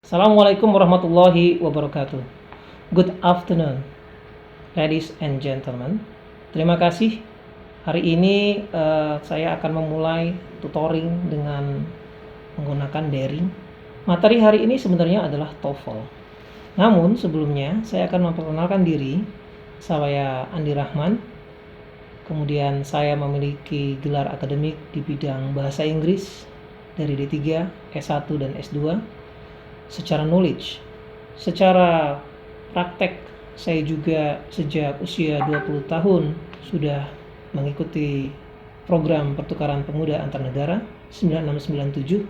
Assalamualaikum warahmatullahi wabarakatuh. Good afternoon, ladies and gentlemen. Terima kasih. Hari ini saya akan memulai tutoring dengan menggunakan daring. Materi hari ini sebenarnya adalah TOEFL. Namun sebelumnya saya akan memperkenalkan diri. Saya Andi Rahman. Kemudian saya memiliki gelar akademik di bidang bahasa Inggris dari D3, S1 dan S2. Secara knowledge, secara praktek, saya juga sejak usia 20 tahun sudah mengikuti program pertukaran pemuda antar negara 9697.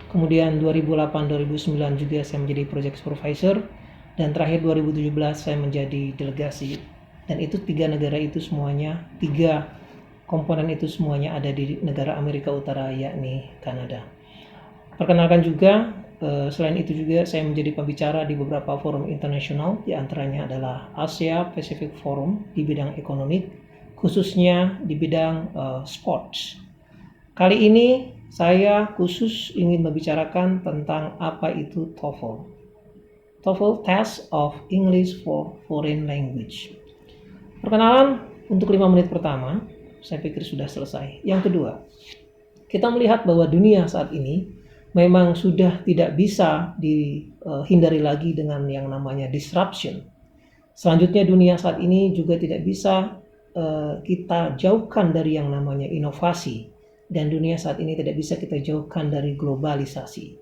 Kemudian 2008-2009 juga saya menjadi project supervisor, dan terakhir 2017 saya menjadi delegasi. Dan itu tiga komponen itu semuanya ada di negara Amerika Utara, yakni Kanada. Perkenalkan juga, selain itu juga saya menjadi pembicara di beberapa forum internasional, di antaranya adalah Asia Pacific Forum di bidang ekonomi, khususnya di bidang sports. Kali ini saya khusus ingin membicarakan tentang apa itu TOEFL. TOEFL Test of English for Foreign Language. Perkenalan untuk 5 menit pertama, saya pikir sudah selesai. Yang kedua, kita melihat bahwa dunia saat ini memang sudah tidak bisa dihindari lagi dengan yang namanya disruption. Selanjutnya, dunia saat ini juga tidak bisa kita jauhkan dari yang namanya inovasi, dan dunia saat ini tidak bisa kita jauhkan dari globalisasi.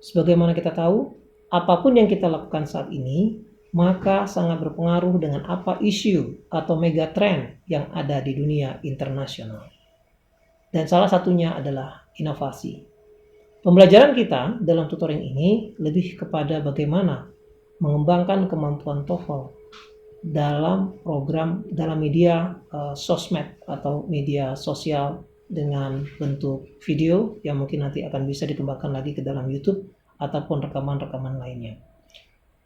Sebagaimana kita tahu, apapun yang kita lakukan saat ini maka sangat berpengaruh dengan apa isu atau megatrend yang ada di dunia internasional. Dan salah satunya adalah inovasi. Pembelajaran kita dalam tutoring ini lebih kepada bagaimana mengembangkan kemampuan TOEFL dalam media sosmed atau media sosial dengan bentuk video yang mungkin nanti akan bisa dikembangkan lagi ke dalam YouTube ataupun rekaman-rekaman lainnya.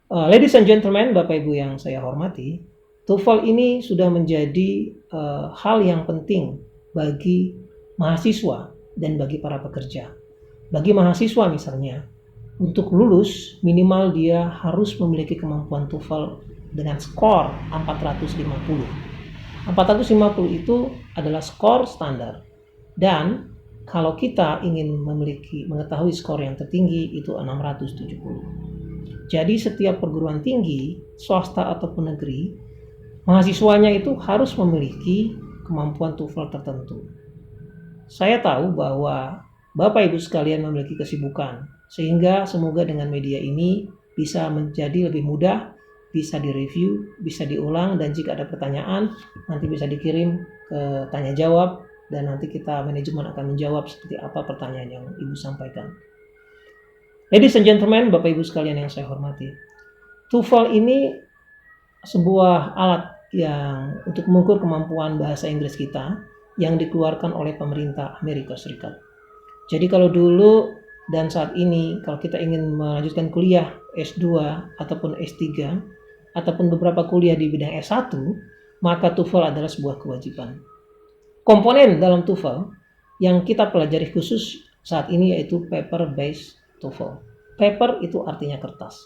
Ladies and gentlemen, Bapak Ibu yang saya hormati, TOEFL ini sudah menjadi hal yang penting bagi mahasiswa dan bagi para pekerja. Bagi mahasiswa misalnya, untuk lulus minimal dia harus memiliki kemampuan TOEFL dengan skor 450. 450 itu adalah skor standar. Dan kalau kita ingin mengetahui skor yang tertinggi itu 670. Jadi setiap perguruan tinggi, swasta ataupun negeri, mahasiswanya itu harus memiliki kemampuan TOEFL tertentu. Saya tahu bahwa Bapak Ibu sekalian memiliki kesibukan, sehingga semoga dengan media ini bisa menjadi lebih mudah, bisa direview, bisa diulang, dan jika ada pertanyaan nanti bisa dikirim ke tanya jawab, dan nanti kita manajemen akan menjawab seperti apa pertanyaan yang Ibu sampaikan. Ladies and gentlemen, Bapak Ibu sekalian yang saya hormati, TOEFL ini sebuah alat yang untuk mengukur kemampuan bahasa Inggris kita yang dikeluarkan oleh pemerintah Amerika Serikat. Jadi kalau dulu dan saat ini, kalau kita ingin melanjutkan kuliah S2 ataupun S3 ataupun beberapa kuliah di bidang S1, maka TOEFL adalah sebuah kewajiban. Komponen dalam TOEFL yang kita pelajari khusus saat ini yaitu paper based TOEFL. Paper itu artinya kertas.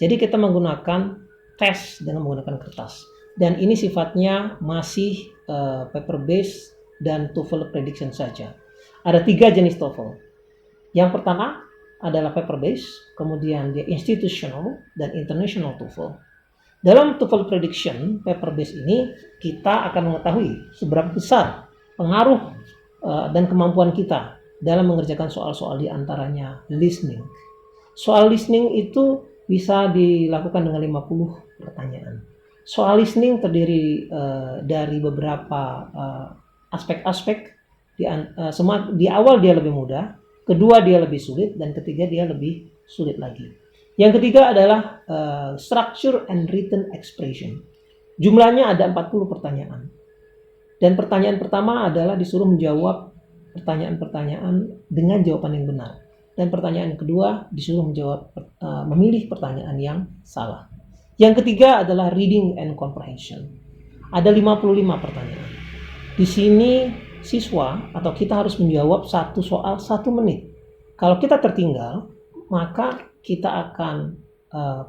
Jadi kita menggunakan tes dengan menggunakan kertas. Dan ini sifatnya masih paper based dan TOEFL prediction saja. Ada 3 jenis TOEFL. Yang pertama adalah paper based, kemudian dia institutional dan international TOEFL. Dalam TOEFL prediction paper based ini kita akan mengetahui seberapa besar pengaruh dan kemampuan kita dalam mengerjakan soal-soal, di antaranya listening. Soal listening itu bisa dilakukan dengan 50 pertanyaan. Soal listening terdiri dari beberapa aspek-aspek. Di awal dia lebih mudah, kedua dia lebih sulit, dan ketiga dia lebih sulit lagi. Yang ketiga adalah structure and written expression. Jumlahnya ada 40 pertanyaan. Dan pertanyaan pertama adalah disuruh menjawab pertanyaan-pertanyaan dengan jawaban yang benar. Dan pertanyaan kedua disuruh memilih pertanyaan yang salah. Yang ketiga adalah reading and comprehension. Ada 55 pertanyaan. Di sini siswa atau kita harus menjawab satu soal 1 menit. Kalau kita tertinggal, maka kita akan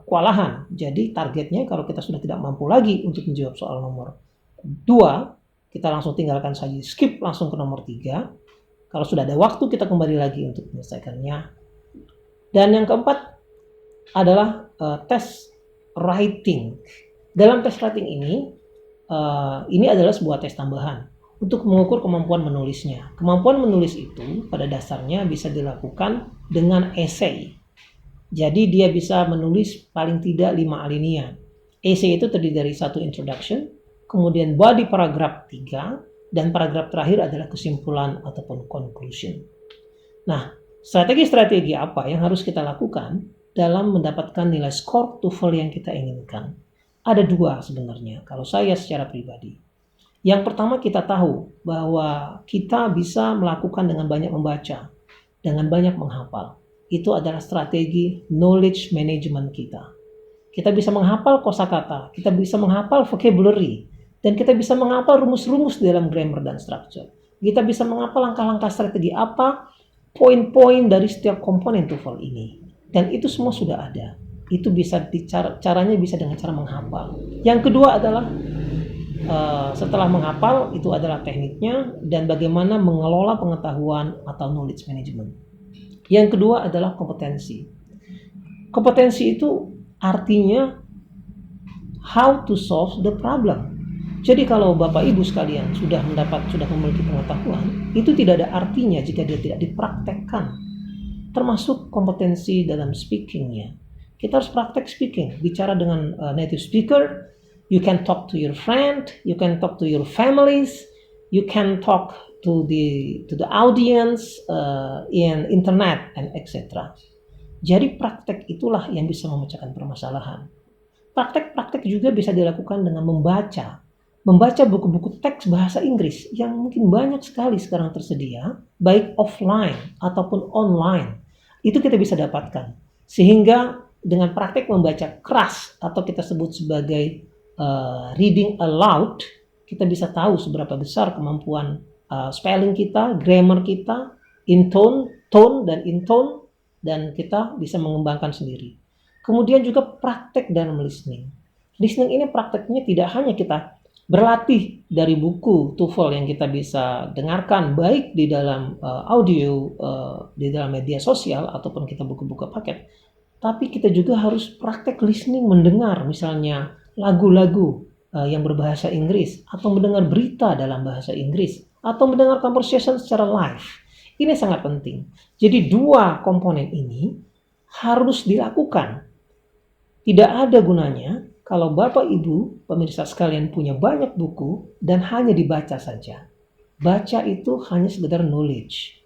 kewalahan. Jadi targetnya kalau kita sudah tidak mampu lagi untuk menjawab soal nomor 2, kita langsung tinggalkan saja, skip langsung ke nomor 3. Kalau sudah ada waktu, kita kembali lagi untuk menyelesaikannya. Dan yang keempat adalah tes writing. Dalam tes writing ini adalah sebuah tes tambahan untuk mengukur kemampuan menulisnya. Kemampuan menulis itu pada dasarnya bisa dilakukan dengan essay. Jadi dia bisa menulis paling tidak 5 alinea. Essay itu terdiri dari 1 introduction, kemudian body paragraf 3, dan paragraf terakhir adalah kesimpulan ataupun conclusion. Nah, strategi-strategi apa yang harus kita lakukan dalam mendapatkan nilai skor TOEFL yang kita inginkan? Ada 2 sebenarnya, kalau saya secara pribadi. Yang pertama, kita tahu bahwa kita bisa melakukan dengan banyak membaca, dengan banyak menghafal. Itu adalah strategi knowledge management kita. Kita bisa menghafal kosakata, kita bisa menghafal vocabulary, dan kita bisa menghafal rumus-rumus dalam grammar dan structure. Kita bisa menghafal langkah-langkah strategi apa, poin-poin dari setiap komponen TOEFL ini. Dan itu semua sudah ada. Itu bisa caranya bisa dengan cara menghafal. Yang kedua adalah setelah menghafal, itu adalah tekniknya dan bagaimana mengelola pengetahuan atau knowledge management. Yang kedua adalah kompetensi. Kompetensi itu artinya how to solve the problem. Jadi kalau Bapak Ibu sekalian sudah memiliki pengetahuan, itu tidak ada artinya jika dia tidak dipraktekkan. Termasuk kompetensi dalam speakingnya. Kita harus praktek speaking, bicara dengan native speaker. You can talk to your friend, you can talk to your families, you can talk to the audience in internet and etc. Jadi praktek itulah yang bisa memecahkan permasalahan. Praktek-praktek juga bisa dilakukan dengan membaca buku-buku teks bahasa Inggris yang mungkin banyak sekali sekarang tersedia, baik offline ataupun online. Itu kita bisa dapatkan. Sehingga dengan praktek membaca keras atau kita sebut sebagai reading aloud, kita bisa tahu seberapa besar kemampuan spelling kita, grammar kita, tone dan intone, dan kita bisa mengembangkan sendiri. Kemudian juga praktek dalam listening. Listening ini prakteknya tidak hanya kita berlatih dari buku TOEFL yang kita bisa dengarkan baik di dalam audio, di dalam media sosial ataupun kita buku-buku paket. Tapi kita juga harus praktek listening, mendengar misalnya lagu-lagu yang berbahasa Inggris, atau mendengar berita dalam bahasa Inggris, atau mendengar conversation secara live. Ini sangat penting. Jadi 2 komponen ini harus dilakukan. Tidak ada gunanya kalau Bapak Ibu pemirsa sekalian punya banyak buku dan hanya dibaca saja. Baca itu hanya sekedar knowledge.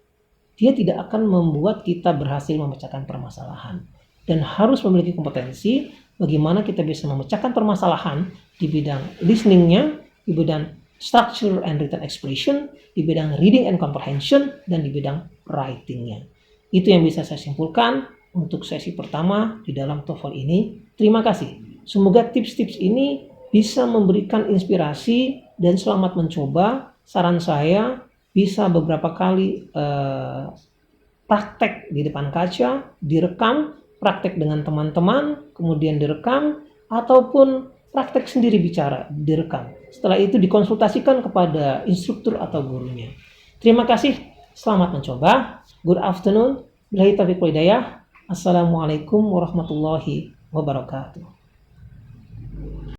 Dia tidak akan membuat kita berhasil memecahkan permasalahan. Dan harus memiliki kompetensi bagaimana kita bisa memecahkan permasalahan di bidang listeningnya, di bidang structure and written expression, di bidang reading and comprehension, dan di bidang writingnya. Itu yang bisa saya simpulkan untuk sesi pertama di dalam TOEFL ini. Terima kasih. Semoga tips-tips ini bisa memberikan inspirasi dan selamat mencoba. Saran saya bisa beberapa kali praktek di depan kaca, direkam, praktek dengan teman-teman, kemudian direkam, ataupun praktek sendiri bicara, direkam. Setelah itu dikonsultasikan kepada instruktur atau gurunya. Terima kasih, selamat mencoba. Good afternoon. Billahi taufiq wal hidayah. Assalamualaikum warahmatullahi wabarakatuh.